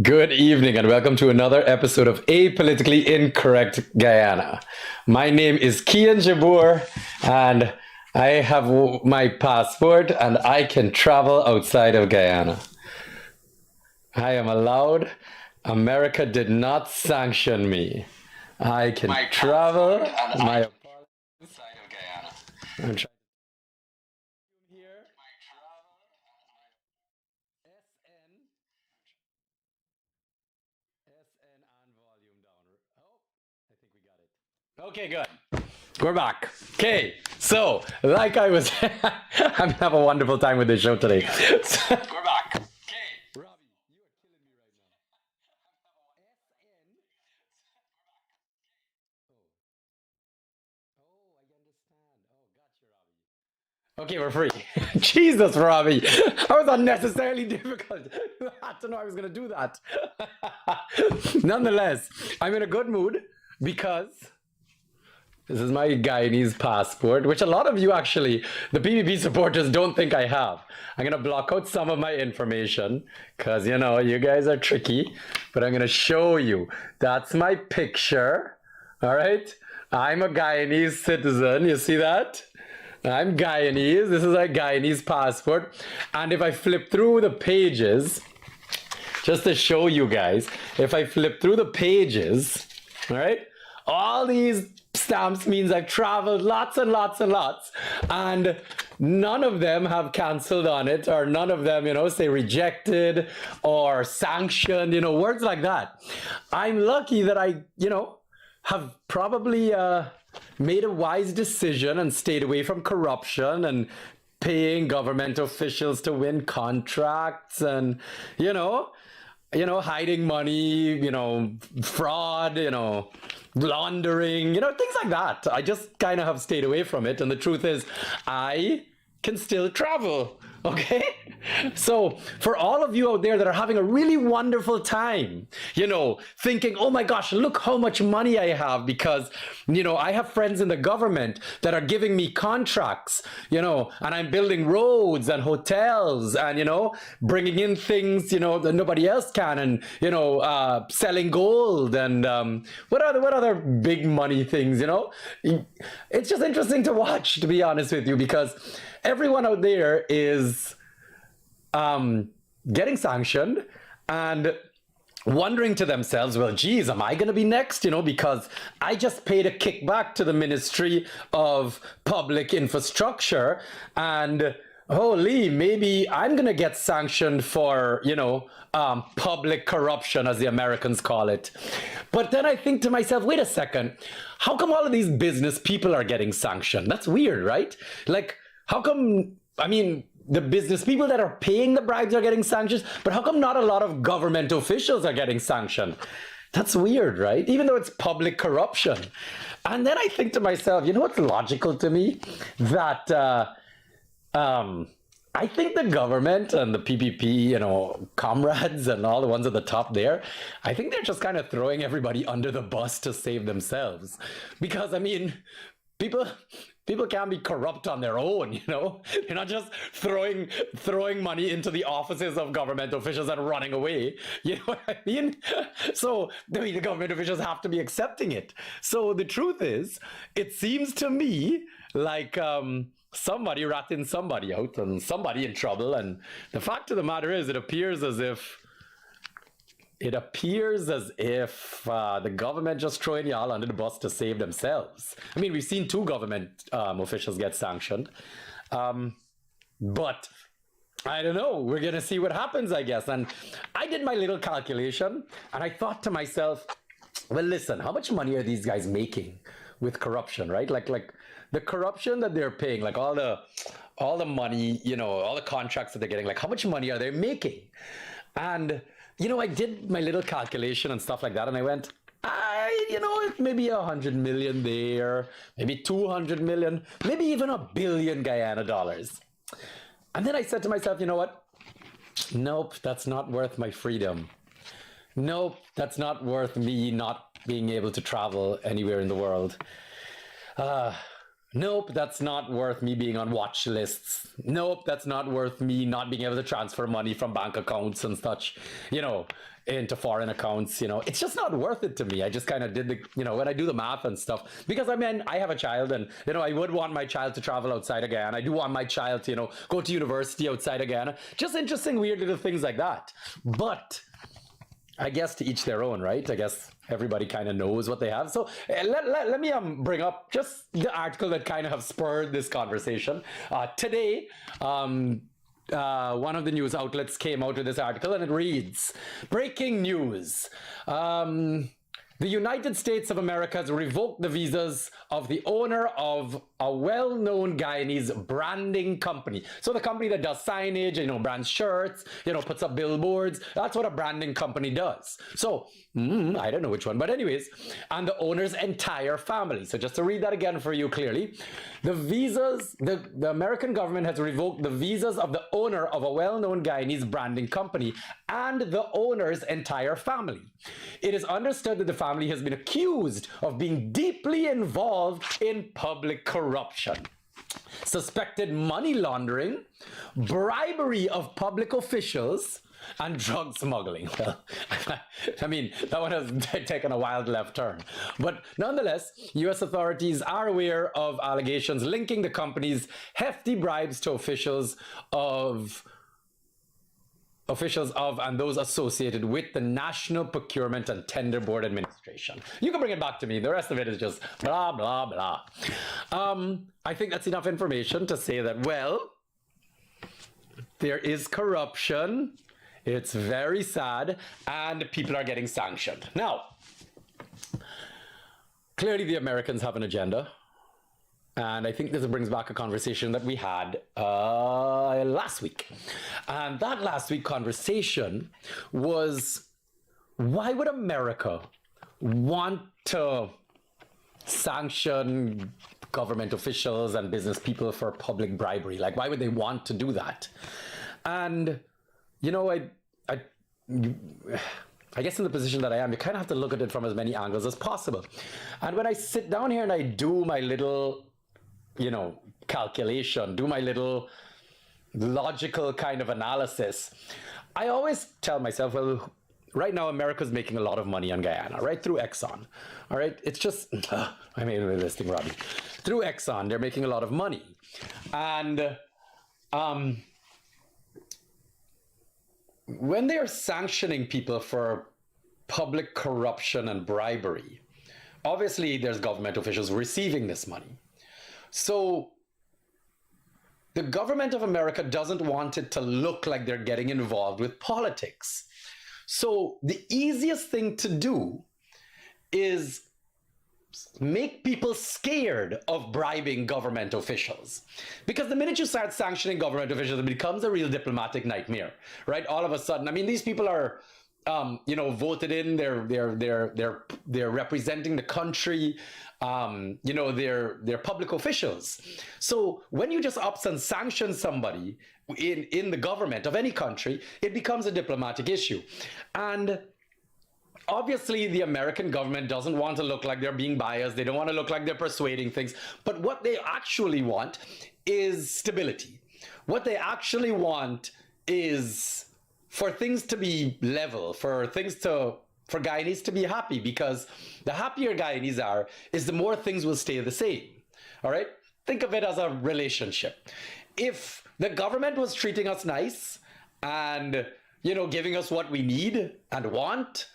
Good evening and welcome to another episode of Apolitically Incorrect Guyana. My name is KIAN Jabour and I have my passport and I can travel outside of Guyana. I am allowed. America did not sanction me. I can travel. My outside of Guyana. I'm trying here. SN SN and volume down. Oh, I think we got it. Okay, good. We're back. Okay, so like I was, I'm gonna have a wonderful time with this show today. We're back. Okay, Robbie, you are killing me right now. SN. Oh, oh, I understand. Oh, gotcha, Robbie. Okay, we're free. Jesus, Robbie. That was unnecessarily difficult. I had to know I was going to do that. Nonetheless, I'm in a good mood because this is my Guyanese passport, which a lot of you actually, the PPP supporters, don't think I have. I'm going to block out some of my information because, you know, you guys are tricky, but I'm going to show you. That's my picture. All right. I'm a Guyanese citizen. You see that? I'm Guyanese. This is a Guyanese passport. And if I flip through the pages, just to show you guys, if I flip through the pages, all right, all these stamps means I've traveled lots and lots and lots, and none of them have canceled on it, or none of them, you know, say rejected or sanctioned, you know, words like that. I'm lucky that I, you know, have probably made a wise decision and stayed away from corruption and paying government officials to win contracts and, hiding money, fraud, laundering, things like that. I just kind of have stayed away from it. And the truth is, I can still travel. Okay? So, for all of you out there that are having a really wonderful time, thinking, oh my gosh, look how much money I have because, I have friends in the government that are giving me contracts, and I'm building roads and hotels and, bringing in things, that nobody else can and, selling gold and what other big money things, It's just interesting to watch, to be honest with you, because everyone out there is getting sanctioned and wondering to themselves, well, geez, am I going to be next? Because I just paid a kickback to the Ministry of Public Infrastructure and holy, maybe I'm going to get sanctioned for, public corruption, as the Americans call it. But then I think to myself, wait a second, how come all of these business people are getting sanctioned? That's weird, right? Like, how come, the business people that are paying the bribes are getting sanctions, but how come not a lot of government officials are getting sanctioned? That's weird, right? Even though it's public corruption. And then I think to myself, what's logical to me? That I think the government and the PPP, comrades and all the ones at the top there, I think they're just kind of throwing everybody under the bus to save themselves. Because, people can't be corrupt on their own, You're not just throwing money into the offices of government officials and running away. You know what I mean? So the government officials have to be accepting it. So the truth is, it seems to me like somebody ratting somebody out and somebody in trouble. And the fact of the matter is, it appears as if the government just throwing y'all under the bus to save themselves. We've seen two government officials get sanctioned. But I don't know. We're going to see what happens, I guess. And I did my little calculation and I thought to myself, well, listen, how much money are these guys making with corruption, right? Like the corruption that they're paying, like all the money, all the contracts that they're getting, like how much money are they making? And I did my little calculation and stuff like that, and I went, maybe 100 million there, maybe 200 million, maybe even $1 billion Guyana dollars. And then I said to myself, you know what? Nope, that's not worth my freedom. Nope, that's not worth me not being able to travel anywhere in the world. Nope, that's not worth me being on watch lists. Nope, that's not worth me not being able to transfer money from bank accounts and such, into foreign accounts. It's just not worth it to me. I just kind of did when I do the math and stuff, because I have a child, and, I would want my child to travel outside again. I do want my child to, go to university outside again. Just interesting, weird little things like that. But I guess to each their own, right? I guess everybody kind of knows what they have. So let me bring up just the article that kind of have spurred this conversation. Today, one of the news outlets came out with this article, and it reads, breaking news. The United States of America has revoked the visas of the owner of a well-known Guyanese branding company. So the company that does signage, brands shirts, puts up billboards. That's what a branding company does. So, I don't know which one, but anyways, and the owner's entire family. So just to read that again for you clearly, the visas, the American government has revoked the visas of the owner of a well-known Guyanese branding company and the owner's entire family. It is understood that the family has been accused of being deeply involved in public corruption, suspected money laundering, bribery of public officials, and drug smuggling. Well, I mean, that one has taken a wild left turn. But nonetheless, U.S. authorities are aware of allegations linking the company's hefty bribes to officials of and those associated with the National Procurement and Tender Board Administration. You can bring it back to me. The rest of it is just blah, blah, blah. I think that's enough information to say that, well, there is corruption. It's very sad, and people are getting sanctioned. Now, clearly the Americans have an agenda. And I think this brings back a conversation that we had last week. And that last week conversation was, why would America want to sanction government officials and business people for public bribery? Like, why would they want to do that? And, I guess in the position that I am, you kind of have to look at it from as many angles as possible. And when I sit down here and I do my little calculation, do my little logical kind of analysis, I always tell myself, well, right now America's making a lot of money on Guyana, right? Through Exxon. All right. It's just, I made this thing, Robbie. Through Exxon, they're making a lot of money. And when they are sanctioning people for public corruption and bribery, obviously there's government officials receiving this money. So the government of America doesn't want it to look like they're getting involved with politics. So the easiest thing to do is make people scared of bribing government officials. Because the minute you start sanctioning government officials, it becomes a real diplomatic nightmare, right? All of a sudden, I mean, these people are voted in, they're representing the country, they're public officials. So when you just ups and sanction somebody in the government of any country, it becomes a diplomatic issue. And obviously the American government doesn't want to look like they're being biased. They don't want to look like they're persuading things. But what they actually want is stability. What they actually want is for things to be level, for Guyanese to be happy, because the happier Guyanese are, is the more things will stay the same. All right? Think of it as a relationship. If the government was treating us nice and, giving us what we need and want,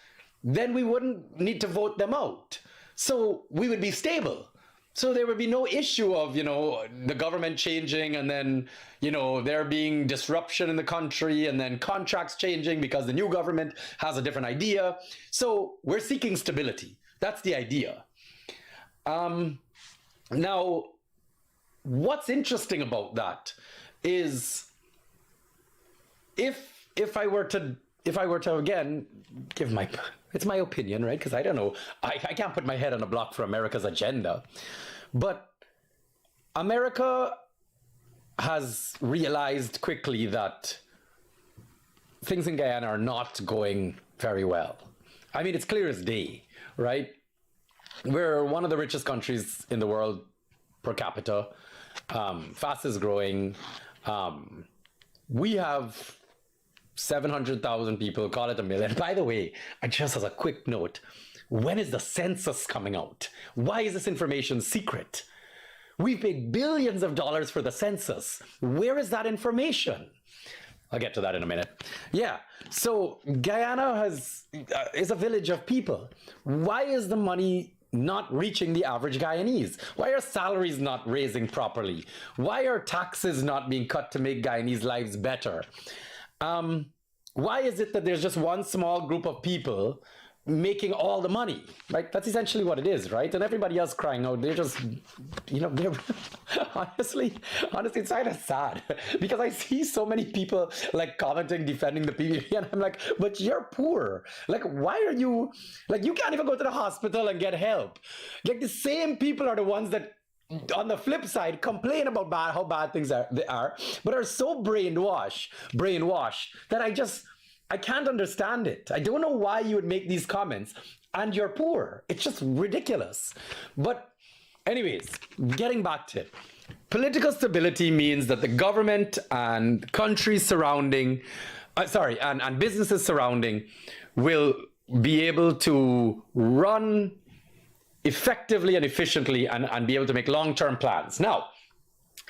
then we wouldn't need to vote them out. So we would be stable. So there would be no issue of, the government changing and then, there being disruption in the country and then contracts changing because the new government has a different idea. So we're seeking stability. That's the idea. Now, what's interesting about that is if I were to again give it's my opinion, right? Because I don't know, I can't put my head on a block for America's agenda, but America has realized quickly that things in Guyana are not going very well. I mean, it's clear as day, right? We're one of the richest countries in the world per capita, fastest growing. We have 700,000 people, call it a million. By the way, just as a quick note, when is the census coming out? Why is this information secret? We paid billions of dollars for the census. Where is that information? I'll get to that in a minute. Yeah, so Guyana is a village of people. Why is the money not reaching the average Guyanese? Why are salaries not raising properly? Why are taxes not being cut to make Guyanese lives better? Why is it that there's just one small group of people making all the money, right? That's essentially what it is, right? And everybody else crying out, they're just, they're honestly, it's kind of sad because I see so many people like commenting, defending the PVP, and I'm like, but you're poor. Like, why are you, like, you can't even go to the hospital and get help. Like, the same people are the ones that, on the flip side, complain about how bad things are, but are so brainwashed that I can't understand it. I don't know why you would make these comments and you're poor. It's just ridiculous. But anyways, getting back to it. Political stability means that the government and countries surrounding, and businesses surrounding will be able to run effectively and efficiently and be able to make long-term plans. Now,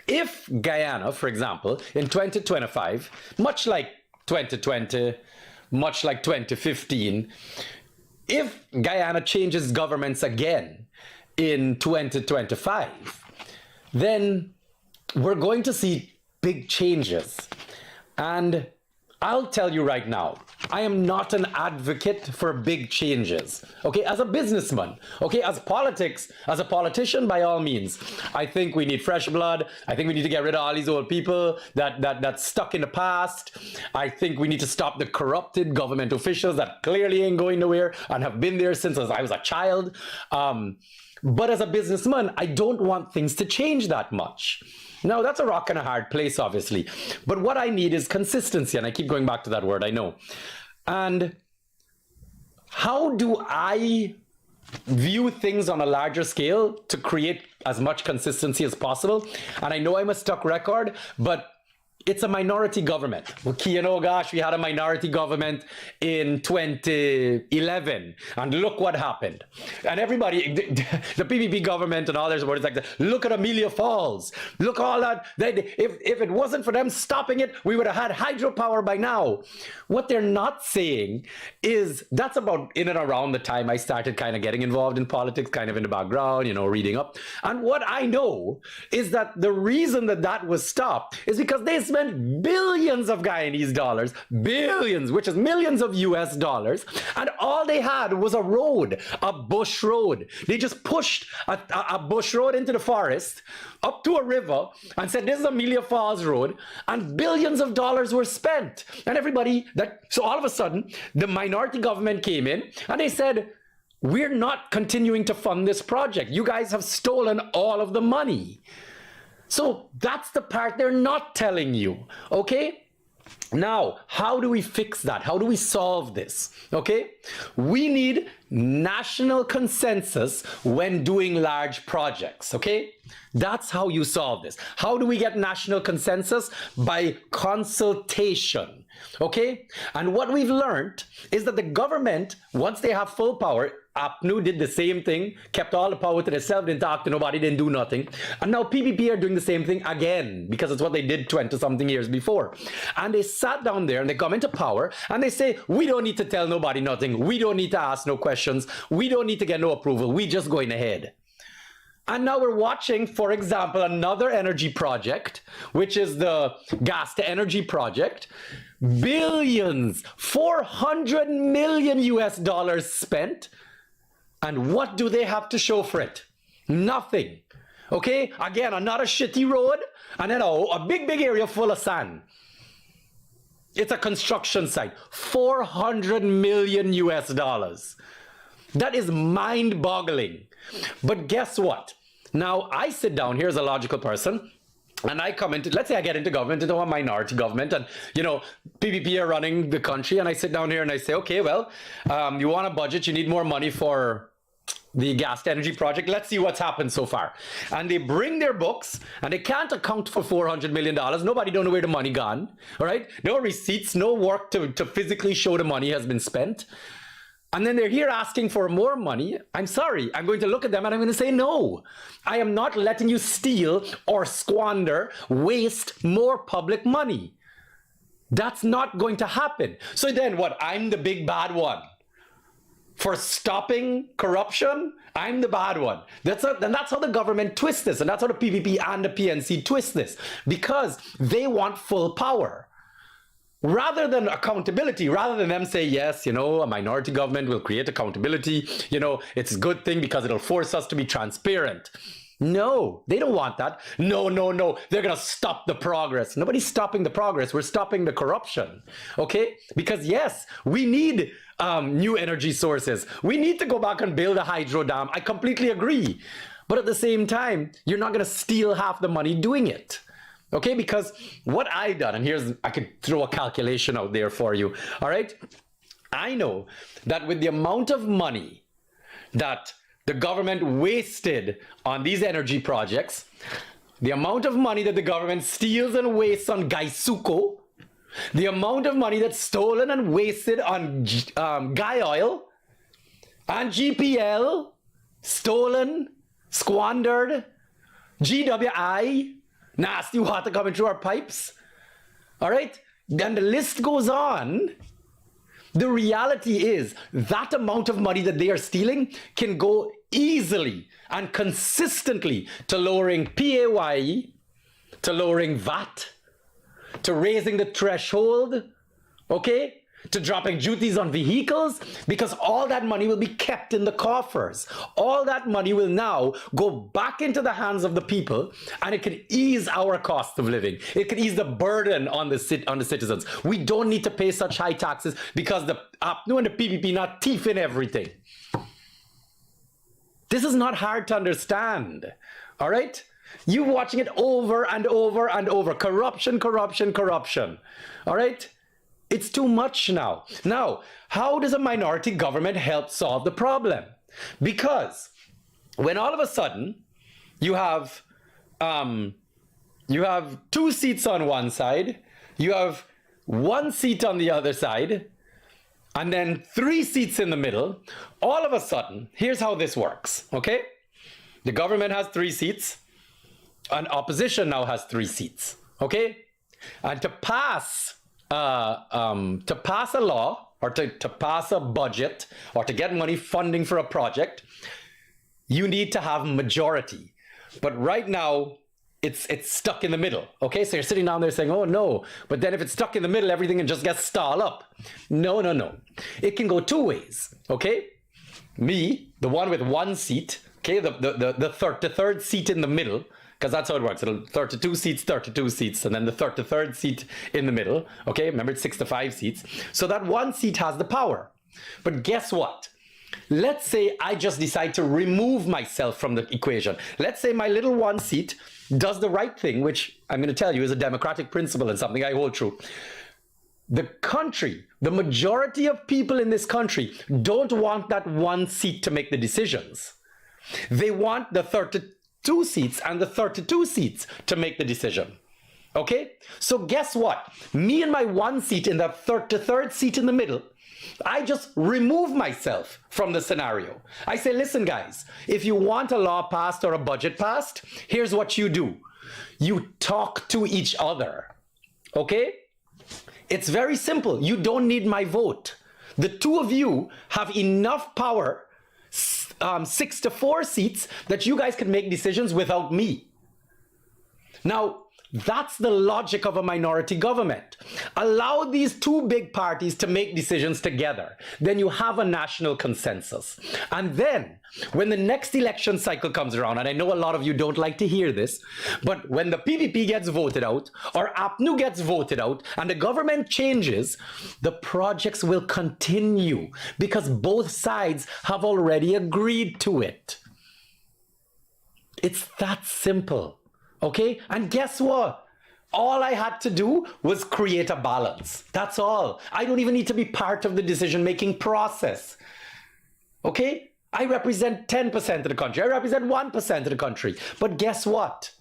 if Guyana, for example, in 2025, much like 2020, much like 2015, if Guyana changes governments again in 2025, then we're going to see big changes. And I'll tell you right now, I am not an advocate for big changes, okay? As a businessman, okay? As a politician, by all means, I think we need fresh blood. I think we need to get rid of all these old people that's stuck in the past. I think we need to stop the corrupted government officials that clearly ain't going nowhere and have been there since I was a child. But as a businessman, I don't want things to change that much. Now, that's a rock and a hard place, obviously. But what I need is consistency, and I keep going back to that word, I know. And how do I view things on a larger scale to create as much consistency as possible? And I know I'm a stuck record, but it's a minority government. Oh gosh, we had a minority government in 2011, and look what happened. And everybody, the PPP government and all their supporters, like, look at Amelia Falls. Look all that. If it wasn't for them stopping it, we would have had hydropower by now. What they're not saying is that's about in and around the time I started kind of getting involved in politics, kind of in the background, reading up. And what I know is that the reason that was stopped is because they spent billions of Guyanese dollars, billions, which is millions of US dollars, and all they had was a road, a bush road. They just pushed a bush road into the forest, up to a river, and said, this is Amelia Falls Road, and billions of dollars were spent. And so all of a sudden, the minority government came in, and they said, we're not continuing to fund this project. You guys have stolen all of the money. So that's the part they're not telling you, okay? Now, how do we fix that? How do we solve this? Okay? We need national consensus when doing large projects, okay? That's how you solve this. How do we get national consensus? By consultation, okay? And what we've learned is that the government, once they have full power, APNU did the same thing, kept all the power to themselves, didn't talk to nobody, didn't do nothing. And now PPP are doing the same thing again, because it's what they did 20-something years before. And they sat down there and they come into power and they say, we don't need to tell nobody nothing. We don't need to ask no questions. We don't need to get no approval. We just going ahead. And now we're watching, for example, another energy project, which is the gas to energy project. Billions, 400 million US dollars spent. And what do they have to show for it? Nothing. Okay? Again, another shitty road, and then a big area full of sand. It's a construction site. 400 million US dollars. That is mind-boggling. But guess what? Now, I sit down here as a logical person, and I come into, let's say I get into government, into a minority government, and, PPP are running the country, and I sit down here and I say, okay, well, you want a budget, you need more money for the gas to energy project. Let's see what's happened so far. And they bring their books and they can't account for $400 million. Nobody don't know where the money gone. All right. No receipts, no work to physically show the money has been spent. And then they're here asking for more money. I'm sorry. I'm going to look at them and I'm going to say, no, I am not letting you steal or squander, waste more public money. That's not going to happen. So then what? I'm the big bad one for stopping corruption. I'm the bad one. That's how the government twists this. And that's how the PPP and the PNC twist this, because they want full power. Rather than accountability, rather than them say, yes, a minority government will create accountability, it's a good thing because it'll force us to be transparent. No, they don't want that. No. They're going to stop the progress. Nobody's stopping the progress. We're stopping the corruption. Okay? Because yes, we need new energy sources. We need to go back and build a hydro dam. I completely agree. But at the same time, you're not going to steal half the money doing it. Okay, because what I've done, and I could throw a calculation out there for you, all right? I know that with the amount of money that the government wasted on these energy projects, the amount of money that the government steals and wastes on Gaisuko, the amount of money that's stolen and wasted on Guy Oil and GPL, stolen, squandered, GWI, nasty water coming through our pipes. All right? Then the list goes on. The reality is that amount of money that they are stealing can go easily and consistently to lowering PAYE, to lowering VAT, to raising the threshold, okay? To dropping duties on vehicles, because all that money will be kept in the coffers. All that money will now go back into the hands of the people, and it can ease our cost of living. It can ease the burden on the citizens. We don't need to pay such high taxes because the APNU and the PPP not thieving everything. This is not hard to understand, all right? You watching it over and over and over. Corruption, all right? It's too much now. Now, how does a minority government help solve the problem? Because when all of a sudden you have 2 seats on one side, you have 1 seat on the other side, and then 3 seats in the middle, all of a sudden, here's how this works, okay? The government has 3 seats, and opposition now has 3 seats, okay? And to pass a law or to pass a budget or to get money funding for a project, you need to have majority. But right now, it's stuck in the middle. Okay, so you're sitting down there saying, oh no, but then if it's stuck in the middle, everything can just get stalled up. No. It can go 2 ways. Okay, me, the one with 1 seat, okay, the third seat in the middle, because that's how it works. It'll 32 seats, and then the 33rd seat in the middle. Okay, remember it's 6 to 5 seats. So that 1 seat has the power. But guess what? Let's say I just decide to remove myself from the equation. Let's say my little 1 seat does the right thing, which I'm going to tell you is a democratic principle and something I hold true. The country, the majority of people in this country don't want that 1 seat to make the decisions. They want the 32 seats and the 32 seats to make the decision. Okay? So guess what? Me and my 1 seat in the 33rd seat in the middle, I just remove myself from the scenario. I say, listen guys, if you want a law passed or a budget passed, here's what you do. You talk to each other. Okay? It's very simple. You don't need my vote. The 2 of you have enough power, 6 to 4 seats, that you guys can make decisions without me. Now, that's the logic of a minority government. Allow these 2 big parties to make decisions together. Then you have a national consensus. And then, when the next election cycle comes around, and I know a lot of you don't like to hear this, but when the PPP gets voted out, or APNU gets voted out, and the government changes, the projects will continue because both sides have already agreed to it. It's that simple. Okay, and guess what? All I had to do was create a balance. That's all. I don't even need to be part of the decision-making process. Okay, I represent 10% of the country. I represent 1% of the country. But guess what?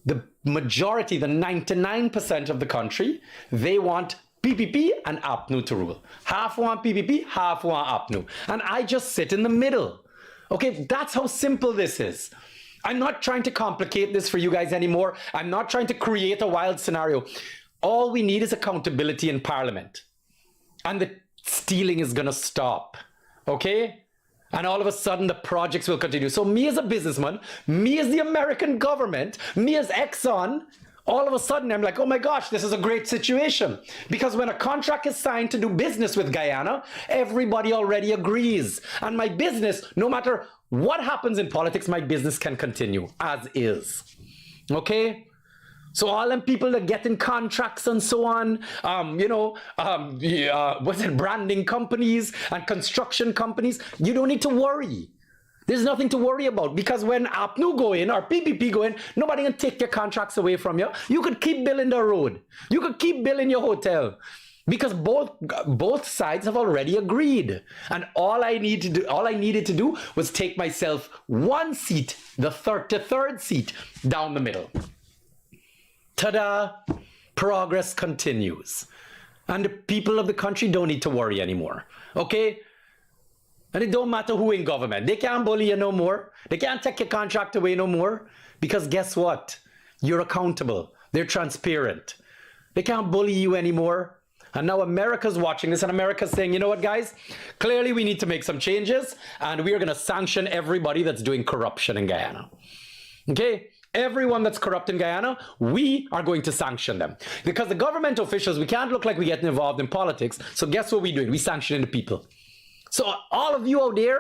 The majority, the 99% of the country, they want PPP and APNU to rule. Half want PPP, half want APNU. And I just sit in the middle. Okay, that's how simple this is. I'm not trying to complicate this for you guys anymore. I'm not trying to create a wild scenario. All we need is accountability in Parliament. And the stealing is going to stop. Okay? And all of a sudden, the projects will continue. So me as a businessman, me as the American government, me as Exxon, all of a sudden, I'm like, oh my gosh, this is a great situation. Because when a contract is signed to do business with Guyana, everybody already agrees. And my business, no matter what happens in politics, my business can continue as is. Okay? So all them people that get in contracts and so on, branding companies and construction companies, you don't need to worry. There's nothing to worry about, because when APNU go in or PPP go in, nobody can take your contracts away from you. You could keep building the road. You could keep building your hotel, because both sides have already agreed. And all I needed to do was take myself one seat, the third seat down the middle. Ta-da! Progress continues. And the people of the country don't need to worry anymore. Okay? And it don't matter who in government. They can't bully you no more. They can't take your contract away no more. Because guess what? You're accountable. They're transparent. They can't bully you anymore. And now America's watching this, and America's saying, you know what, guys? Clearly we need to make some changes, and we are going to sanction everybody that's doing corruption in Guyana. Okay? Everyone that's corrupt in Guyana, we are going to sanction them. Because the government officials, we can't look like we're getting involved in politics. So guess what we're doing? We're sanctioning the people. So all of you out there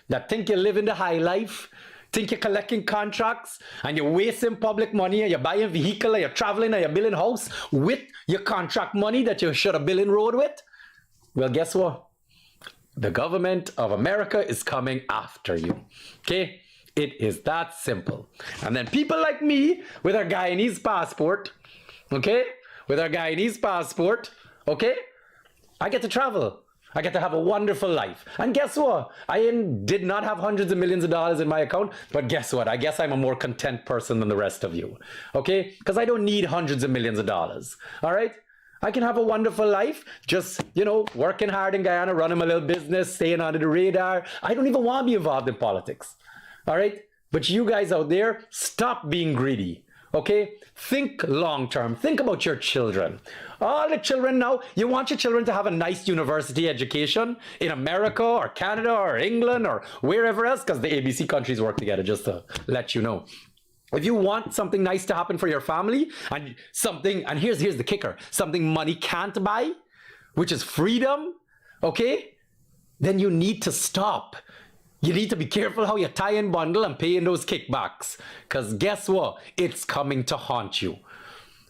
that think you're living the high life, think you're collecting contracts, and you're wasting public money, and you're buying vehicle, and you're traveling, and you're building house with your contract money that you should have building road with, well, guess what? The government of America is coming after you. Okay? It is that simple. And then people like me with our Guyanese passport, okay? With our Guyanese passport, okay? I get to travel. I get to have a wonderful life. And guess what? I did not have hundreds of millions of dollars in my account, but guess what? I guess I'm a more content person than the rest of you, okay? Because I don't need hundreds of millions of dollars, all right? I can have a wonderful life, just, working hard in Guyana, running my little business, staying under the radar. I don't even want to be involved in politics. All right? But you guys out there, stop being greedy. Okay? Think long term. Think about your children. All the children now, you want your children to have a nice university education in America or Canada or England or wherever else, because the ABC countries work together, just to let you know. If you want something nice to happen for your family, and here's the kicker, something money can't buy, which is freedom, okay? Then you need to stop. You need to be careful how you tie and bundle and pay in those kickbacks. Because guess what? It's coming to haunt you.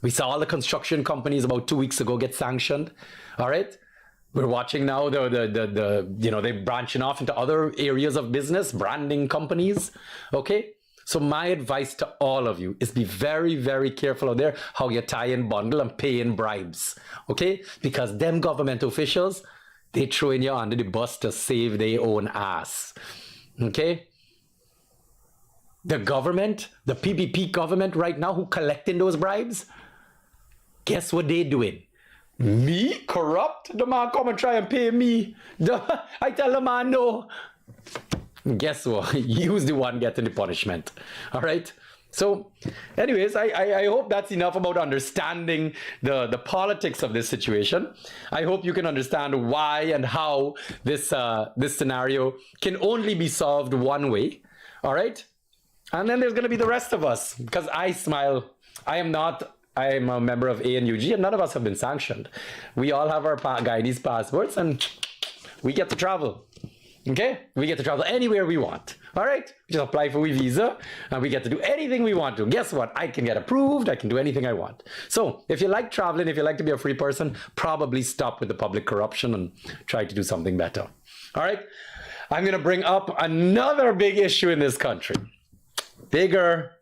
We saw all the construction companies about 2 weeks ago get sanctioned. All right? We're watching now they're branching off into other areas of business, branding companies. Okay? So my advice to all of you is be very, very careful out there how you tie and bundle and pay in bribes. Okay? Because them government officials, they throwing you under the bus to save their own ass. Okay? The government, the PPP government right now who collecting those bribes, guess what they doing? Me? Corrupt? The man come and try and pay me. I tell the man no. Guess what? You's the one getting the punishment. All right? So, anyways, I hope that's enough about understanding the politics of this situation. I hope you can understand why and how this scenario can only be solved one way. All right? And then there's going to be the rest of us, because I smile. I am a member of ANUG, and none of us have been sanctioned. We all have our Guyanese passports, and we get to travel. Okay? We get to travel anywhere we want. All right? We just apply for a visa, and we get to do anything we want to. Guess what? I can get approved. I can do anything I want. So if you like traveling, if you like to be a free person, probably stop with the public corruption and try to do something better. All right? I'm going to bring up another big issue in this country. Bigger,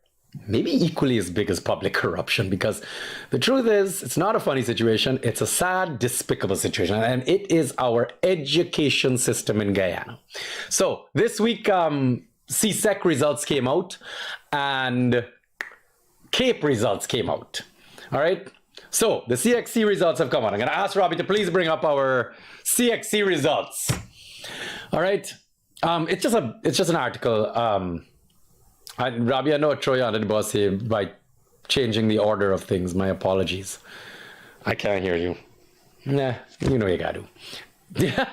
maybe equally as big as public corruption, because the truth is, it's not a funny situation. It's a sad, despicable situation, and it is our education system in Guyana. So this week, CSEC results came out and CAPE results came out. All right. So the CXC results have come out. I'm going to ask Robbie to please bring up our CXC results. All right. It's just an article. Robbie, I know what Troy under the boss here by changing the order of things. My apologies. I can't hear you. Nah, you know you gotta do. Yeah.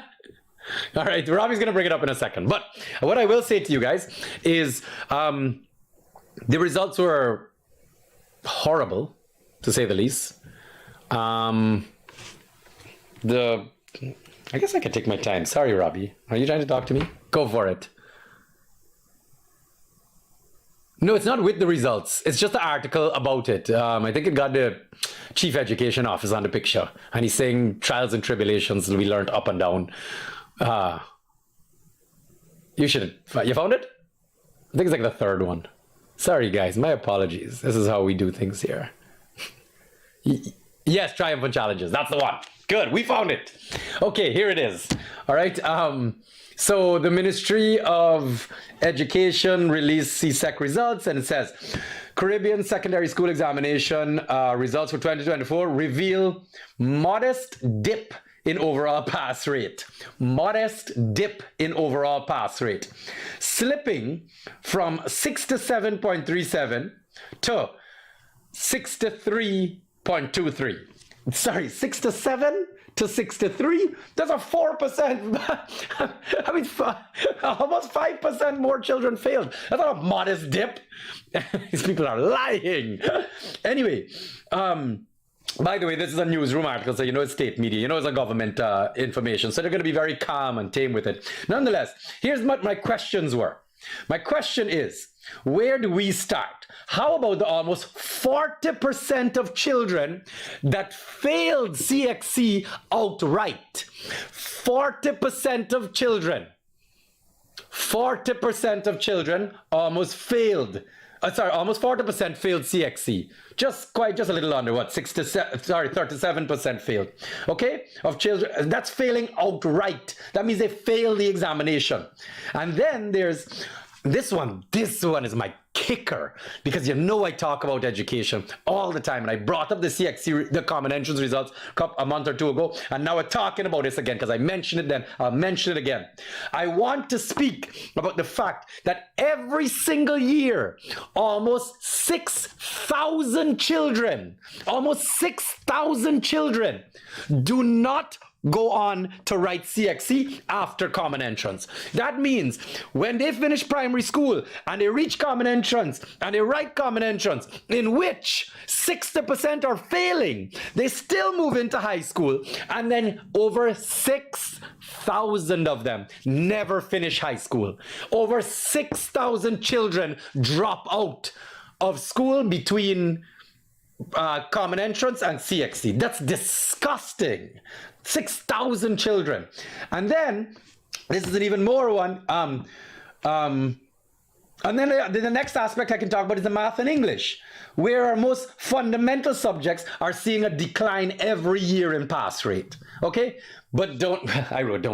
All right, Robbie's gonna bring it up in a second. But what I will say to you guys is the results were horrible, to say the least. I guess I can take my time. Sorry, Robbie. Are you trying to talk to me? Go for it. No, it's not with the results. It's just the article about it. I think it got the chief education officer on the picture. And he's saying trials and tribulations will be learned up and down. You found it? I think it's like the third one. Sorry, guys. My apologies. This is how we do things here. Yes, triumphant challenges. That's the one. Good. We found it. Okay, here it is. All right. So the Ministry of Education released CSEC results, and it says Caribbean Secondary School Examination results for 2024 reveal modest dip in overall pass rate. Modest dip in overall pass rate. Slipping from 67.37 to 63.23. Sorry, 67 to 63, that's a 4%. I mean, almost 5% more children failed. That's not a modest dip. These people are lying. Anyway, by the way, this is a newsroom article, so you know it's state media, you know it's a government information, so they're going to be very calm and tame with it. Nonetheless, here's what my questions were. My question is, where do we start? How about the almost 40% of children that failed CXC outright? 40% of children. 40% of children almost failed. Almost 40% failed CXC. Just a little under, what, 37% failed. Okay? Of children, that's failing outright. That means they failed the examination. And then there's this one is my kicker, because you know I talk about education all the time, and I brought up the CXC, the common entrance results a month or two ago, and now we're talking about this again because I mentioned it then, I'll mention it again. I want to speak about the fact that every single year, almost 6,000 children do not go on to write CXC after common entrance. That means when they finish primary school and they reach common entrance and they write common entrance, in which 60% are failing, they still move into high school, and then over 6,000 of them never finish high school. Over 6,000 children drop out of school between common entrance and CXC. That's disgusting. 6,000 children. And then this is an even more one. And then the next aspect I can talk about is the math and English, where our most fundamental subjects are seeing a decline every year in pass rate. Okay, but don't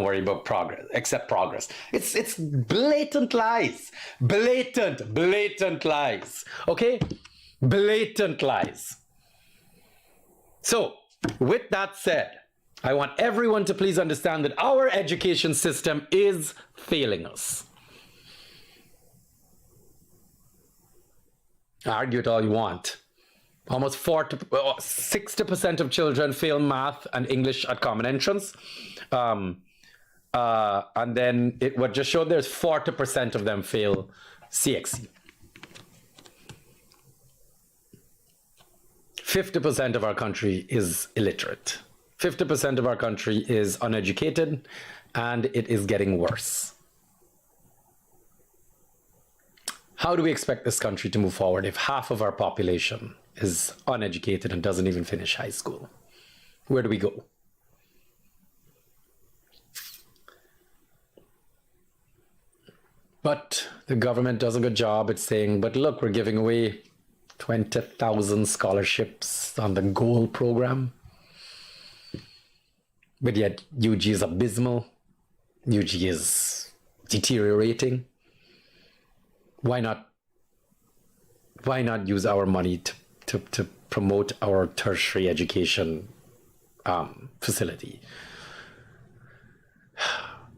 worry about progress, accept progress. It's blatant lies, blatant lies. Okay, blatant lies. So with that said, I want everyone to please understand that our education system is failing us. Argue it all you want. Almost 60% of children fail math and English at common entrance. And then what just showed there's 40% of them fail CXC. 50% of our country is illiterate. 50% of our country is uneducated, and it is getting worse. How do we expect this country to move forward if half of our population is uneducated and doesn't even finish high school? Where do we go? But the government does a good job at saying, but look, we're giving away 20,000 scholarships on the GOAL program. But yet UG is abysmal. UG is deteriorating. Why not use our money to promote our tertiary education facility?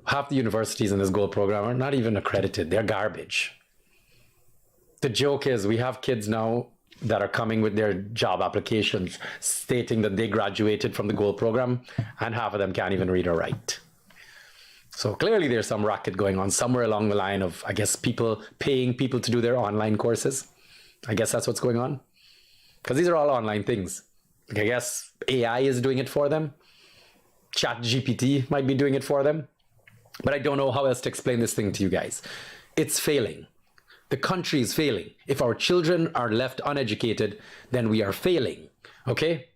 Half the universities in this GOAL program are not even accredited. They're garbage. The joke is we have kids now that are coming with their job applications stating that they graduated from the GOAL program, and half of them can't even read or write. So clearly there's some racket going on somewhere along the line of, I guess, people paying people to do their online courses. I guess that's what's going on. Because these are all online things. Like, I guess AI is doing it for them. ChatGPT might be doing it for them. But I don't know how else to explain this thing to you guys. It's failing. The country is failing. If our children are left uneducated, then we are failing. Okay?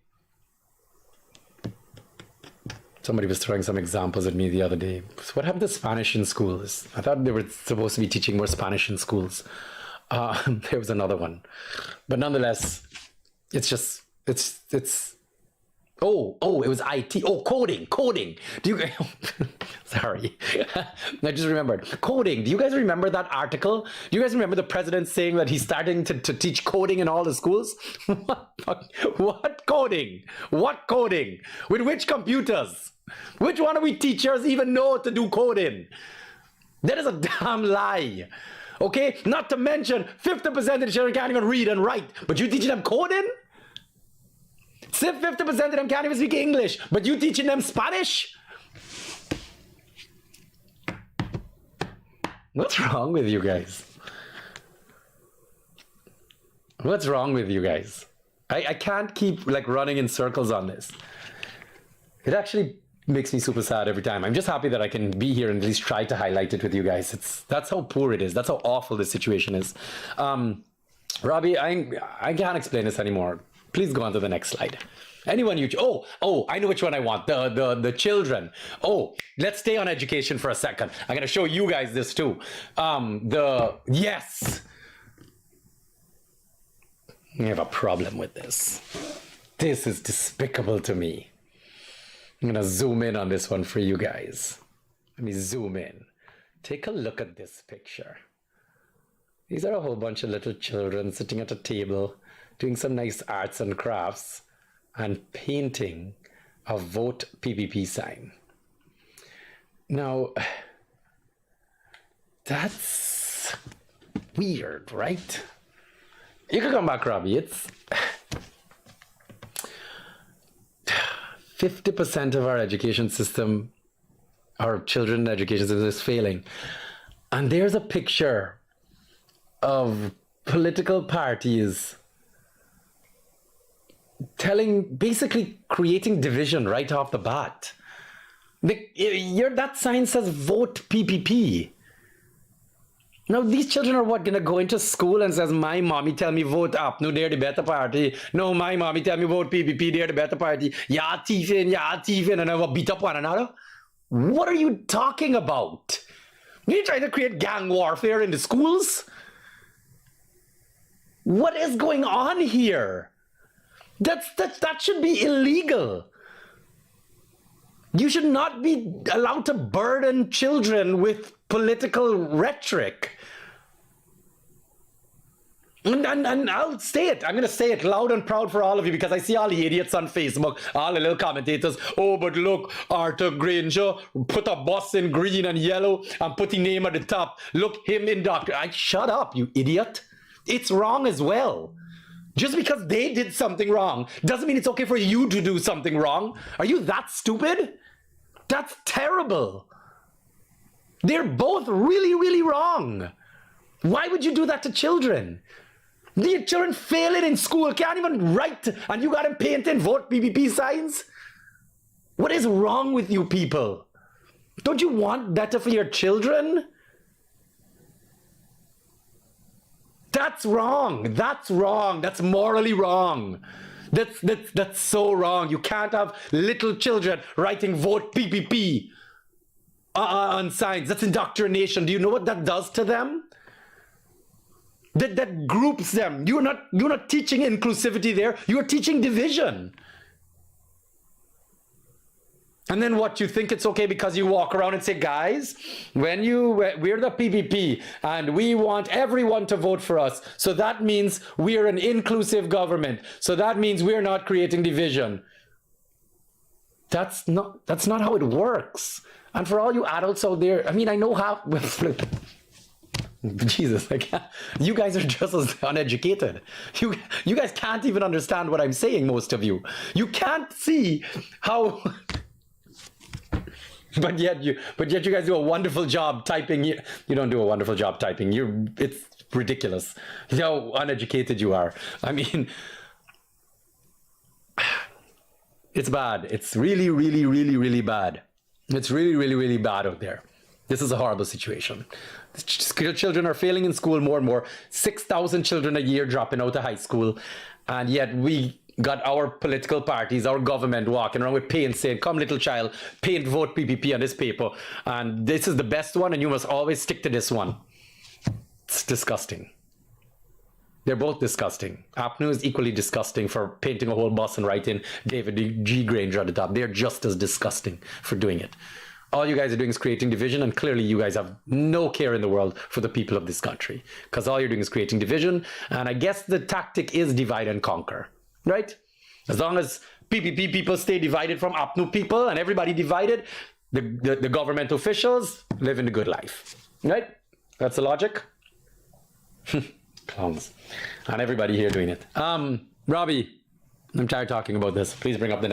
Somebody was throwing some examples at me the other day. So what happened to Spanish in schools? I thought they were supposed to be teaching more Spanish in schools. There was another one. But nonetheless, it's oh, it was IT. Oh, coding. Do you sorry. I just remembered. Coding. Do you guys remember that article? Do you guys remember the president saying that he's starting to teach coding in all the schools? What coding? What coding? With which computers? Which one of we teachers even know to do coding? That is a damn lie. Okay? Not to mention 50% of the children can't even read and write, but you teaching them coding? Say 50% of them can't even speak English, but you teaching them Spanish? What's wrong with you guys? What's wrong with you guys? I can't keep like running in circles on this. It actually makes me super sad every time. I'm just happy that I can be here and at least try to highlight it with you guys. That's how poor it is. That's how awful this situation is. Robbie, I can't explain this anymore. Please go on to the next slide. Anyone you... Oh, I know which one I want. The children. Oh, let's stay on education for a second. I'm going to show you guys this too. Yes. I have a problem with this. This is despicable to me. I'm going to zoom in on this one for you guys. Let me zoom in. Take a look at this picture. These are a whole bunch of little children sitting at a table, doing some nice arts and crafts, and painting a vote PPP sign. Now, that's weird, right? You can come back, Robbie. It's 50% of our education system, our children's education system is failing. And there's a picture of political parties basically creating division right off the bat. That sign says vote PPP. Now these children are what, gonna go into school and says, my mommy tell me vote up, no, they're the better party. No, my mommy tell me vote PPP, they're the better party. Yeah, thieving, and I will beat up one another. What are you talking about? Are you trying to create gang warfare in the schools? What is going on here? That should be illegal. You should not be allowed to burden children with political rhetoric. And I'll say it. I'm going to say it loud and proud for all of you, because I see all the idiots on Facebook, all the little commentators. Oh, but look, Arthur Granger put a bus in green and yellow and put the name at the top. Look, him in doctor. Shut up, you idiot. It's wrong as well. Just because they did something wrong doesn't mean it's okay for you to do something wrong. Are you that stupid? That's terrible. They're both really, really wrong. Why would you do that to children? The children failing in school, can't even write, and you got them painting vote PPP signs? What is wrong with you people? Don't you want better for your children? That's wrong. That's wrong. That's morally wrong. That's so wrong. You can't have little children writing vote PPP on signs. That's indoctrination. Do you know what that does to them? that groups them. You're not teaching inclusivity there. You're teaching division. And then what, you think it's okay because you walk around and say, guys, we're the PPP and we want everyone to vote for us. So that means we're an inclusive government. So that means we're not creating division. That's not how it works. And for all you adults out there, I mean, I know how, Jesus, I can't, you guys are just as uneducated. You guys can't even understand what I'm saying, most of you. You can't see how... But yet you guys do a wonderful job typing. You don't do a wonderful job typing. It's ridiculous how uneducated you are. I mean, it's bad. It's really, really, really, really bad. It's really, really, really bad out there. This is a horrible situation. Children are failing in school more and more. 6,000 children a year dropping out of high school. And yet we got our political parties, our government walking around with paint saying, come little child, paint vote PPP on this paper. And this is the best one and you must always stick to this one. It's disgusting. They're both disgusting. APNU is equally disgusting for painting a whole bus and writing David G. Granger at the top. They're just as disgusting for doing it. All you guys are doing is creating division, and clearly you guys have no care in the world for the people of this country, because all you're doing is creating division. And I guess the tactic is divide and conquer, right? As long as PPP people stay divided from APNU people and everybody divided, the government officials live in a good life, right? That's the logic. Clowns. And everybody here doing it. Robbie, I'm tired talking about this. Please bring up the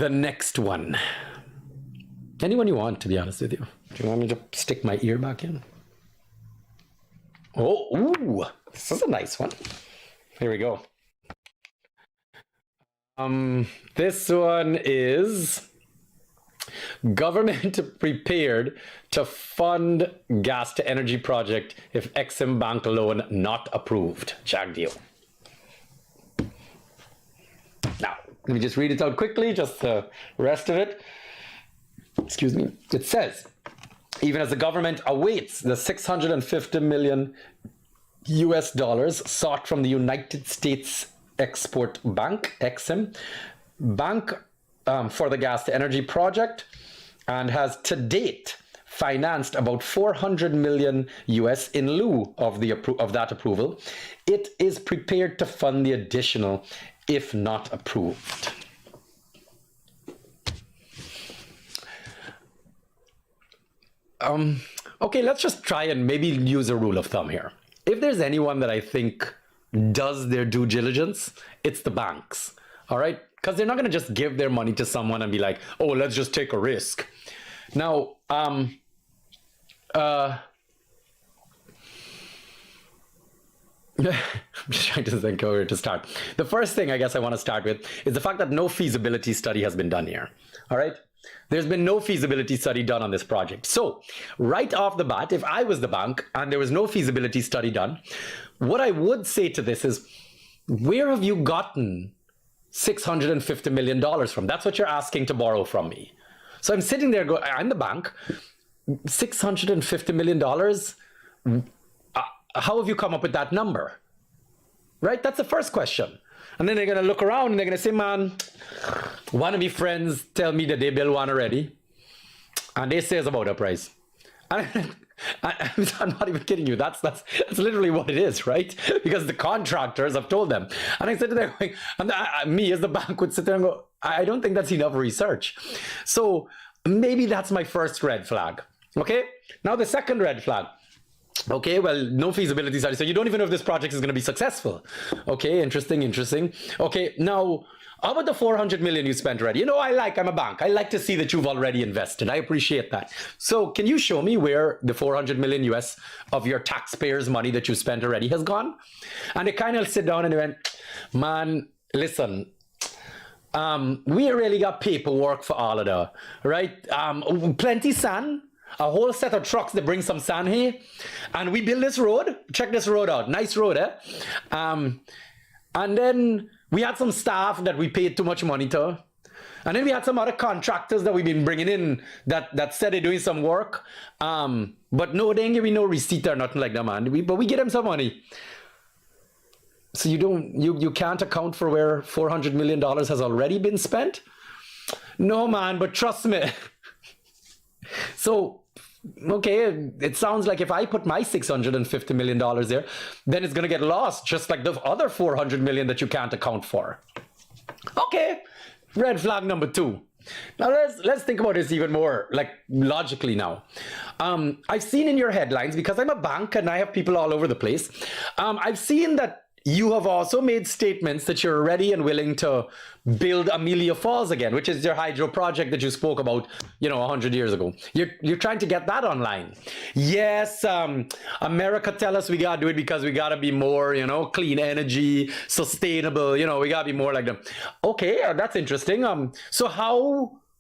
next one. Anyone you want, to be honest with you. Do you want me to stick my ear back in? Oh, ooh, this is a nice one. Here we go. This one is government prepared to fund gas to energy project if Exim Bank loan not approved. Check deal. Now, let me just read it out quickly, just the rest of it. Excuse me. It says, even as the government awaits the $650 million sought from the United States Export Bank, Exim Bank, for the gas to energy project, and has to date financed about $400 million in lieu of that approval, it is prepared to fund the additional if not approved. Okay, let's just try and maybe use a rule of thumb here. If there's anyone that I think does their due diligence, it's the banks, all right? Because they're not going to just give their money to someone and be like, oh, let's just take a risk. Now, I'm just trying to think where to start. The first thing I guess I want to start with is the fact that no feasibility study has been done here, all right? There's been no feasibility study done on this project. So right off the bat, if I was the bank and there was no feasibility study done, what I would say to this is, where have you gotten $650 million from? That's what you're asking to borrow from me. So I'm sitting there going, I'm the bank, $650 million. How have you come up with that number? Right? That's the first question. And then they're going to look around and they're going to say, man, one of my friends tell me that they build one already. And they say it's about a price. And I'm not even kidding you. That's literally what it is, right? Because the contractors have told them. And I said to them, and me as the bank would sit there and go, I don't think that's enough research. So maybe that's my first red flag. Okay? Now the second red flag. Okay, well, no feasibility study. So you don't even know if this project is going to be successful. Okay, interesting. Okay, now, how about the 400 million you spent already? You know, I'm a bank. I like to see that you've already invested. I appreciate that. So can you show me where the 400 million US of your taxpayers' money that you spent already has gone? And they kind of sit down and they went, man, listen, we really got paperwork for all of that, right? Plenty sand. A whole set of trucks that bring some sand here, and we build this road. Check this road out. Nice road, eh? And then we had some staff that we paid too much money to, And then we had some other contractors that we've been bringing in that said they're doing some work. But no, they ain't giving no receipt or nothing like that, man. But we get them some money. So you can't account for where $400 million has already been spent? No, man, but trust me. So, okay, it sounds like if I put my $650 million there, then it's going to get lost, just like the other $400 million that you can't account for. Okay, red flag number 2. Now let's think about this even more, like, logically now. I've seen in your headlines, because I'm a bank and I have people all over the place, I've seen that you have also made statements that you're ready and willing to build Amelia Falls again, which is your hydro project that you spoke about, 100 years ago. You're trying to get that online. Yes, America tell us we gotta do it because we gotta be more, clean energy, sustainable, we gotta be more like them. Okay, that's interesting.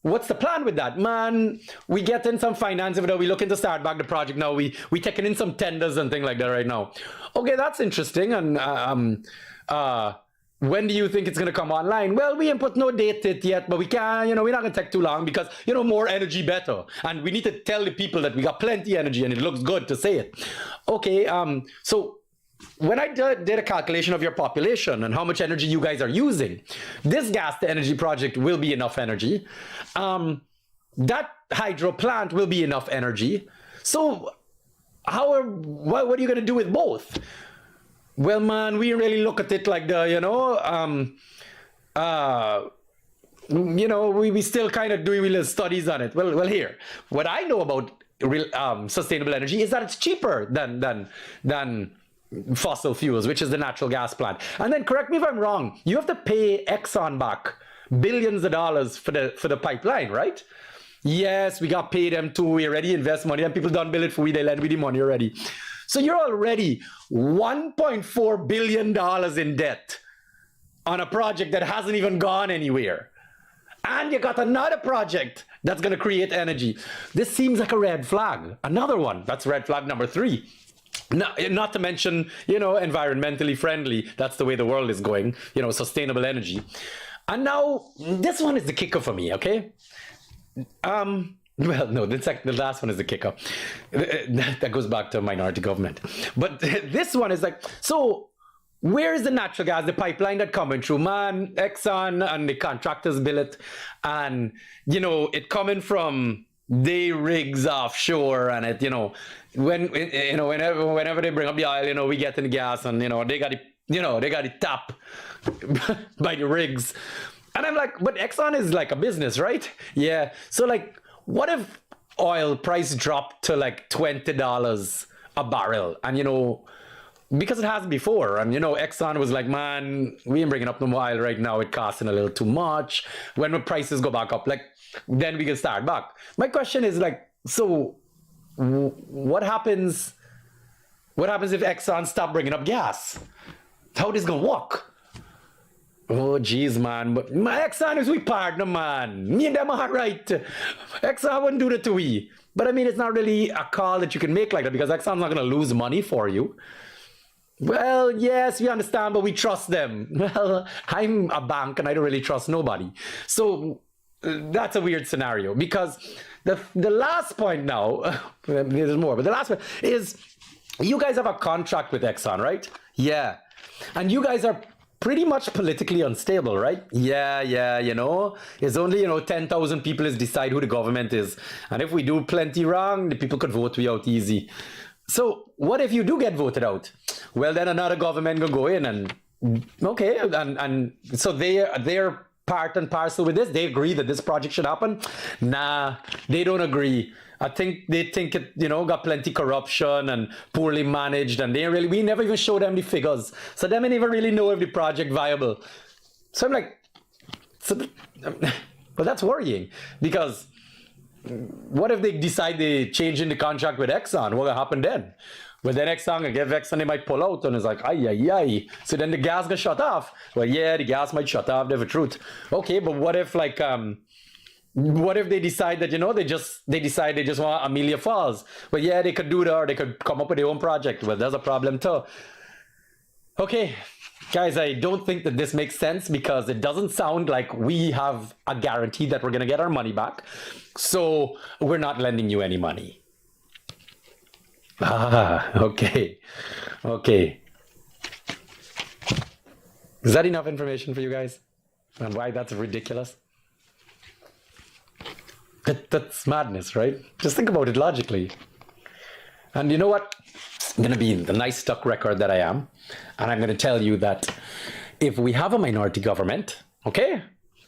What's the plan with that? Man, we get in some finance, we looking to start back the project now. We taking in some tenders and things like that right now. Okay, that's interesting. And when do you think it's going to come online? Well, we ain't put no date it yet, but we can, we're not going to take too long because, more energy better. And we need to tell the people that we got plenty energy and it looks good to say it. Okay, so when I did a calculation of your population and how much energy you guys are using, this gas to energy project will be enough energy. That hydro plant will be enough energy. So what are you going to do with both? Well, man, we really look at it like the, we still kind of doing little studies on it. Well, here, what I know about real sustainable energy is that it's cheaper than fossil fuels, which is the natural gas plant. And then correct me if I'm wrong, you have to pay Exxon back billions of dollars for the pipeline, right? Yes, we got paid them too. We already invest money and people don't bill it for we, they lend me the money already. So you're already $1.4 billion in debt on a project that hasn't even gone anywhere. And you got another project that's going to create energy. This seems like a red flag. Another one. That's red flag number 3. Not to mention, environmentally friendly. That's the way the world is going, sustainable energy. And now this one is the kicker for me, okay? Well, no, the last one is the kicker. That goes back to minority government. But this one is like, so where is the natural gas, the pipeline that coming through? Man, Exxon and the contractors bill it. And, it coming from they rigs offshore and it, whenever they bring up the oil, we get in the gas and, they got the tap by the rigs. And I'm like, but Exxon is like a business, right? Yeah. So like, what if oil price dropped to like $20 a barrel? And, because it has before, and Exxon was like, man, we ain't bringing up no more oil right now. It costing a little too much. When the prices go back up, like, then we can start back. My question is like, so what happens if Exxon stop bringing up gas? How this gonna work? Oh, geez, man. But my Exxon is we partner, man. Me and them are right. Exxon wouldn't do that to we. But I mean, it's not really a call that you can make like that because Exxon's not going to lose money for you. Well, yes, we understand, but we trust them. Well, I'm a bank and I don't really trust nobody. So that's a weird scenario because the last point now, there's more, but the last point is you guys have a contract with Exxon, right? Yeah. And you guys are pretty much politically unstable, right? Yeah, it's only, 10,000 people is decide who the government is. And if we do plenty wrong, the people could vote we out easy. So what if you do get voted out? Well, then another government will go in and, okay, and so they're part and parcel with this. They agree that this project should happen. Nah, they don't agree. I think they think it, got plenty corruption and poorly managed, and we never even show them the figures. So they never really know if the project viable. So I'm like, but that's worrying because what if they decide they change in the contract with Exxon? What will happen then? Well, then Exxon will give Exxon, they might pull out, and it's like, ay. So then the gas gets shut off. Well, yeah, the gas might shut off, that's the truth. Okay, but what if what if they decide that, they decide they just want Amelia Falls? Well, yeah, they could do that, or they could come up with their own project. Well, there's a problem too. Okay, Guys, I don't think that this makes sense because it doesn't sound like we have a guarantee that we're going to get our money back. So we're not lending you any money. Ah, okay. Okay. Is that enough information for you guys? And why that's ridiculous? That's madness, right? Just think about it logically. And you know what? I'm going to be the nice stuck record that I am. And I'm going to tell you that if we have a minority government, okay,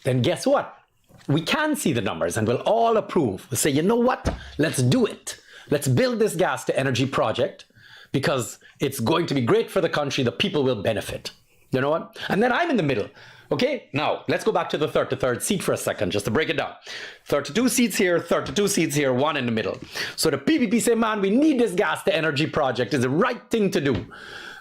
then guess what? We can see the numbers and we'll all approve. We'll say, you know what? Let's do it. Let's build this gas to energy project because it's going to be great for the country. The people will benefit. You know what? And then I'm in the middle. Okay, now let's go back to the 33rd seat for a second, just to break it down. 32 seats here, 32 seats here, one in the middle. So the PPP say, man, we need this gas to energy project. It's the right thing to do,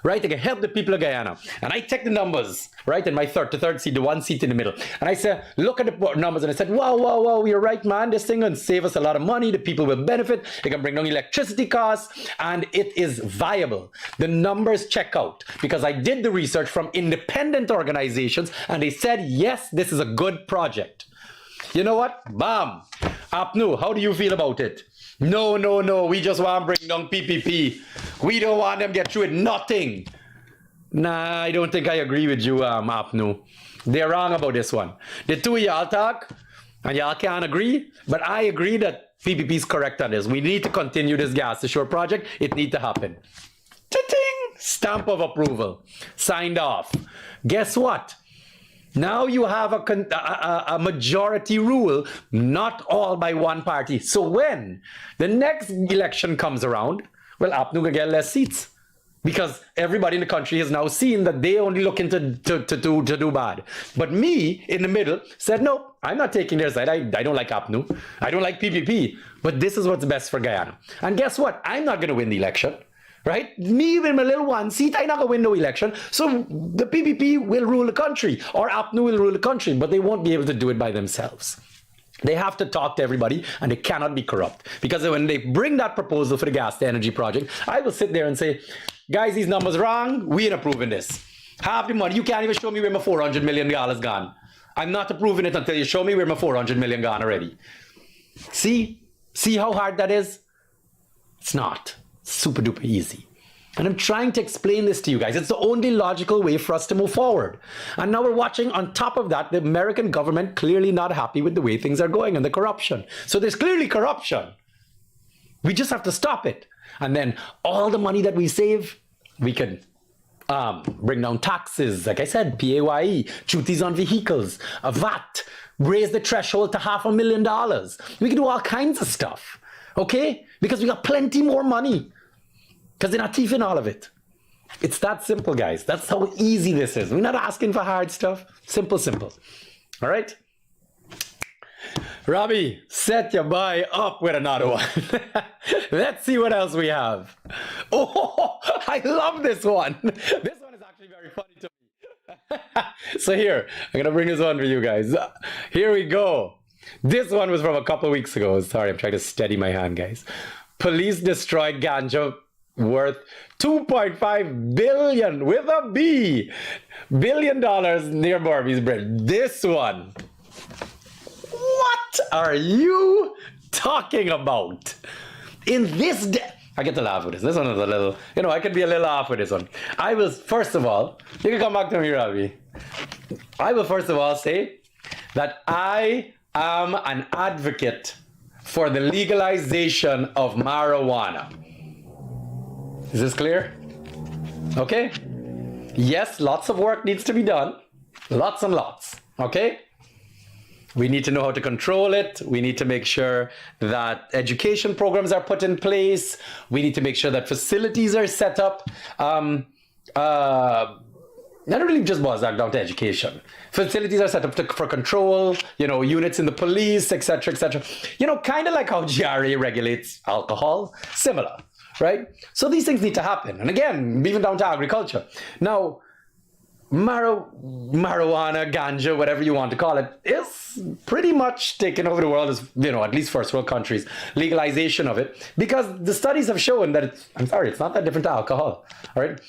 right? They can help the people of Guyana. And I check the numbers, right? In my 33rd seat, the one seat in the middle. And I said, look at the numbers. And I said, wow, you're right, man. This thing will save us a lot of money. The people will benefit. It can bring down electricity costs. And it is viable. The numbers check out because I did the research from independent organizations. And they said, yes, this is a good project. You know what? Bam. Apnu, how do you feel about it? No. We just want to bring down PPP. We don't want them to get through it. Nothing. Nah, I don't think I agree with you, Apnu. They're wrong about this one. The two of y'all talk, and y'all can't agree, but I agree that PPP is correct on this. We need to continue this gas to shore project. It needs to happen. Ta-ting! Stamp of approval. Signed off. Guess what? Now you have a majority rule, not all by one party. So when the next election comes around, well, APNU will get less seats because everybody in the country has now seen that they only looking to do bad. But me in the middle said, no, I'm not taking their side. I don't like APNU. I don't like PPP. But this is what's best for Guyana. And guess what? I'm not going to win the election. Right? Me with my little one seat, I'm not going to win no election. So the PPP will rule the country or APNU will rule the country, but they won't be able to do it by themselves. They have to talk to everybody and they cannot be corrupt. Because when they bring that proposal for the gas to energy project, I will sit there and say, guys, these numbers wrong. We ain't approving this. Half the money. You can't even show me where my $400 million gone. I'm not approving it until you show me where my $400 million gone already. See how hard that is? It's not. Super duper easy. And I'm trying to explain this to you guys. It's the only logical way for us to move forward. And now we're watching on top of that, the American government clearly not happy with the way things are going and the corruption. So there's clearly corruption. We just have to stop it. And then all the money that we save, we can bring down taxes. Like I said, PAYE, duties on vehicles, a VAT, raise the threshold to $500,000. We can do all kinds of stuff. Okay? Because we got plenty more money. Because they're not thieving all of it. It's that simple, guys. That's how easy this is. We're not asking for hard stuff. Simple. All right? Robbie, set your boy up with another one. Let's see what else we have. Oh, I love this one. This one is actually very funny to me. So here, I'm going to bring this one for you guys. Here we go. This one was from a couple weeks ago. Sorry, I'm trying to steady my hand, guys. Police destroyed ganja worth $2.5 billion with a B. $1 billion near Barby's Bridge. This one. What are you talking about? In this day, I get to laugh with this. This one is a little, I could be a little off with this one. I will, first of all, you can come back to me, Robbie. I will first of all say that I am an advocate for the legalization of marijuana. Is this clear? Okay? Yes, lots of work needs to be done. Lots and lots. Okay? We need to know how to control it. We need to make sure that education programs are put in place. We need to make sure that facilities are set up. Not really just boils down to education. Facilities are set up for control, units in the police, etc., etc. Kind of like how GRA regulates alcohol, similar. Right? So these things need to happen. And again, even down to agriculture. Now, marijuana, ganja, whatever you want to call it, is pretty much taking over the world as, at least first world countries, legalization of it. Because the studies have shown that it's not that different to alcohol. All right?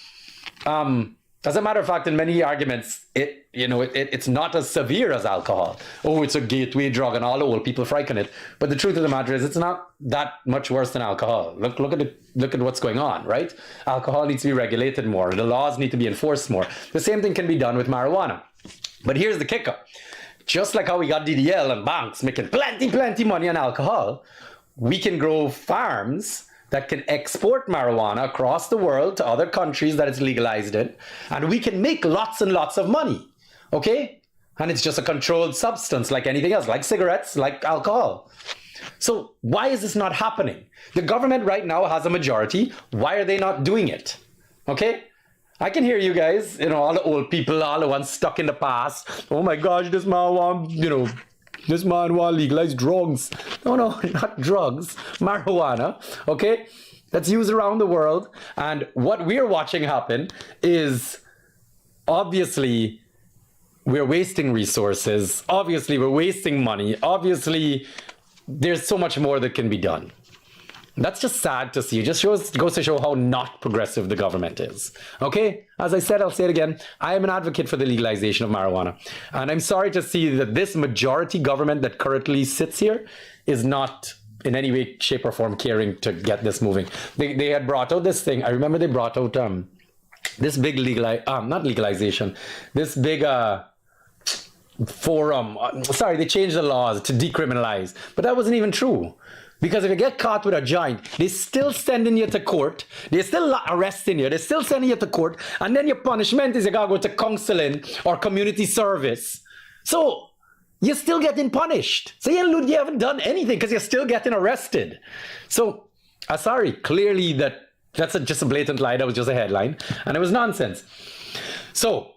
As a matter of fact, in many arguments, it's not as severe as alcohol. Oh, it's a gateway drug and all old people frighten it. But the truth of the matter is, it's not that much worse than alcohol. Look at it. Look at what's going on, right? Alcohol needs to be regulated more. The laws need to be enforced more. The same thing can be done with marijuana. But here's the kicker. Just like how we got DDL and banks making plenty money on alcohol, we can grow farms that can export marijuana across the world to other countries that it's legalized in, and we can make lots and lots of money, okay? And it's just a controlled substance like anything else, like cigarettes, like alcohol. So why is this not happening? The government right now has a majority. Why are they not doing it? Okay? I can hear you guys, all the old people, all the ones stuck in the past. Oh my gosh, this man want, this man want legalize drugs. No, not drugs, marijuana, okay? That's used around the world. And what we're watching happen is, obviously, we're wasting resources. Obviously, we're wasting money. Obviously, there's so much more that can be done. That's just sad to see. It just goes to show how not progressive the government is. Okay? As I said, I'll say it again. I am an advocate for the legalization of marijuana. And I'm sorry to see that this majority government that currently sits here is not in any way, shape, or form caring to get this moving. They had brought out this thing. I remember they brought out this big not legalization, this big forum. Sorry, they changed the laws to decriminalize. But that wasn't even true. Because if you get caught with a joint, they're still sending you to court. They're still arresting you. They're still sending you to court. And then your punishment is you gotta go to counseling or community service. So you're still getting punished. So you haven't done anything because you're still getting arrested. So, sorry, clearly that's just a blatant lie. That was just a headline. And it was nonsense. So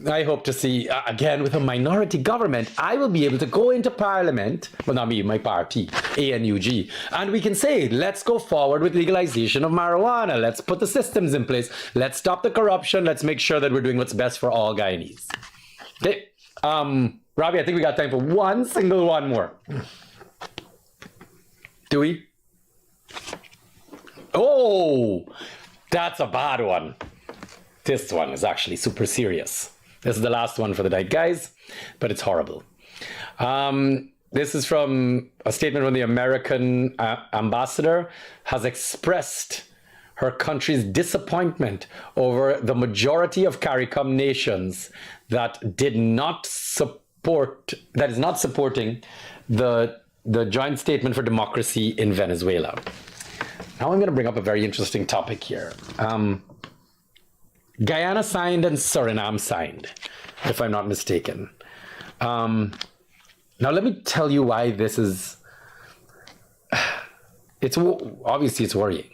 I hope to see, again, with a minority government, I will be able to go into parliament, well, not me, my party, ANUG, and we can say, let's go forward with legalization of marijuana. Let's put the systems in place. Let's stop the corruption. Let's make sure that we're doing what's best for all Guyanese. Okay. Robbie, I think we got time for one more. Do we? Oh, that's a bad one. This one is actually super serious. This is the last one for the night, guys, but it's horrible. This is from a statement from the American ambassador, has expressed her country's disappointment over the majority of CARICOM nations that is not supporting the joint statement for democracy in Venezuela. Now I'm going to bring up a very interesting topic here. Guyana signed and Suriname signed, if I'm not mistaken. Now let me tell you why this is. Obviously it's worrying.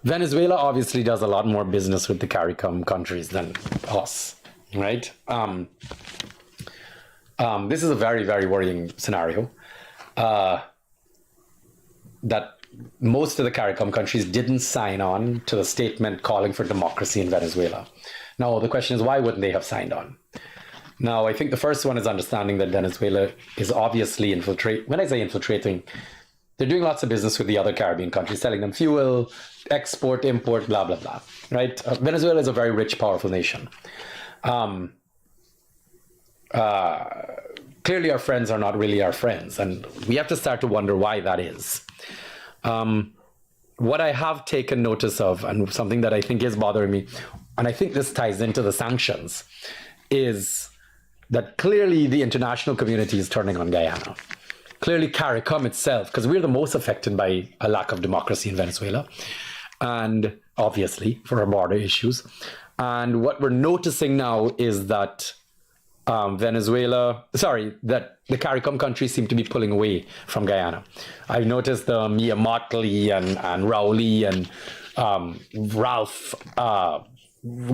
Venezuela obviously does a lot more business with the CARICOM countries than us, right? This is a very, very worrying scenario. That most of the CARICOM countries didn't sign on to the statement calling for democracy in Venezuela. Now, the question is, why wouldn't they have signed on? Now, I think the first one is understanding that Venezuela is obviously when I say infiltrating, they're doing lots of business with the other Caribbean countries, selling them fuel, export, import, blah, blah, blah, right? Venezuela is a very rich, powerful nation. Clearly, our friends are not really our friends, and we have to start to wonder why that is. What I have taken notice of, and something that I think is bothering me, and I think this ties into the sanctions, is that clearly the international community is turning on Guyana. Clearly CARICOM itself, because we're the most affected by a lack of democracy in Venezuela, and obviously for our border issues. And what we're noticing now is that that the CARICOM countries seem to be pulling away from Guyana. I've noticed Mia Motley and Rowley and Ralph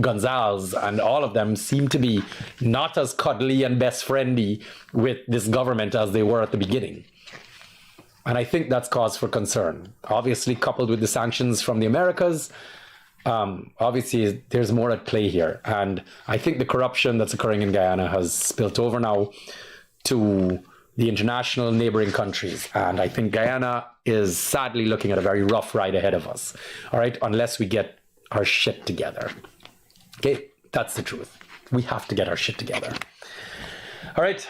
Gonzalez and all of them seem to be not as cuddly and best friendly with this government as they were at the beginning. And I think that's cause for concern. Obviously, coupled with the sanctions from the Americas, obviously there's more at play here. And I think the corruption that's occurring in Guyana has spilt over now to the international neighboring countries. And I think Guyana is sadly looking at a very rough ride ahead of us. All right, unless we get our shit together. Okay, That's the truth. We have to get our shit together. All right.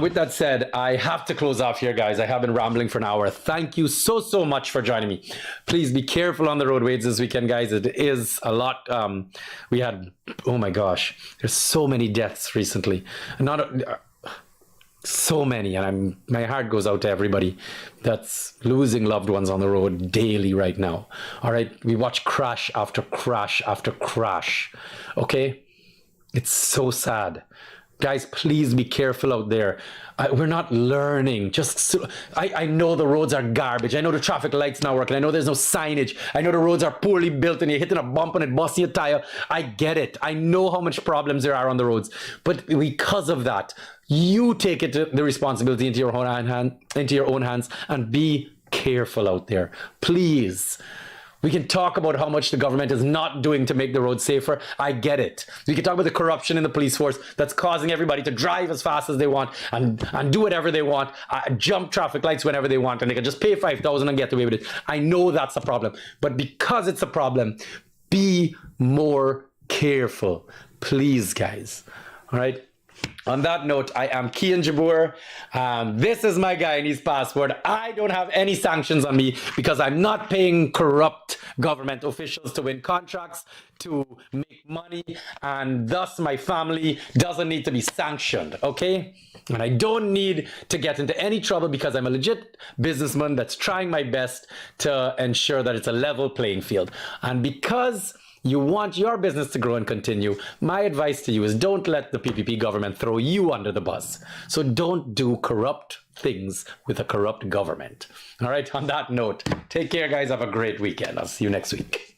With that said, I have to close off here, guys. I have been rambling for an hour. Thank you so much for joining me. Please be careful on the roadways this weekend, guys. It is a lot. We had, oh my gosh, there's so many deaths recently. So many, and my heart goes out to everybody that's losing loved ones on the road daily right now. All right. We watch crash after crash after crash. Okay. It's so sad. Guys, please be careful out there. We're not learning. I know the roads are garbage. I know the traffic lights not working. I know there's no signage. I know the roads are poorly built and you're hitting a bump and it busts your tire. I get it. I know how much problems there are on the roads. But because of that, you take the responsibility into your own hands and be careful out there. Please. We can talk about how much the government is not doing to make the roads safer. I get it. We can talk about the corruption in the police force that's causing everybody to drive as fast as they want and do whatever they want, jump traffic lights whenever they want, and they can just pay $5,000 and get away with it. I know that's a problem, but because it's a problem, be more careful. Please, guys. All right? On that note, I am KIAN JABOUR. This is my Guyanese passport. I don't have any sanctions on me because I'm not paying corrupt government officials to win contracts, to make money, and thus my family doesn't need to be sanctioned, okay? And I don't need to get into any trouble because I'm a legit businessman that's trying my best to ensure that it's a level playing field. And because you want your business to grow and continue, my advice to you is don't let the PPP government throw you under the bus. So don't do corrupt things with a corrupt government. All right, on that note, take care, guys. Have a great weekend. I'll see you next week.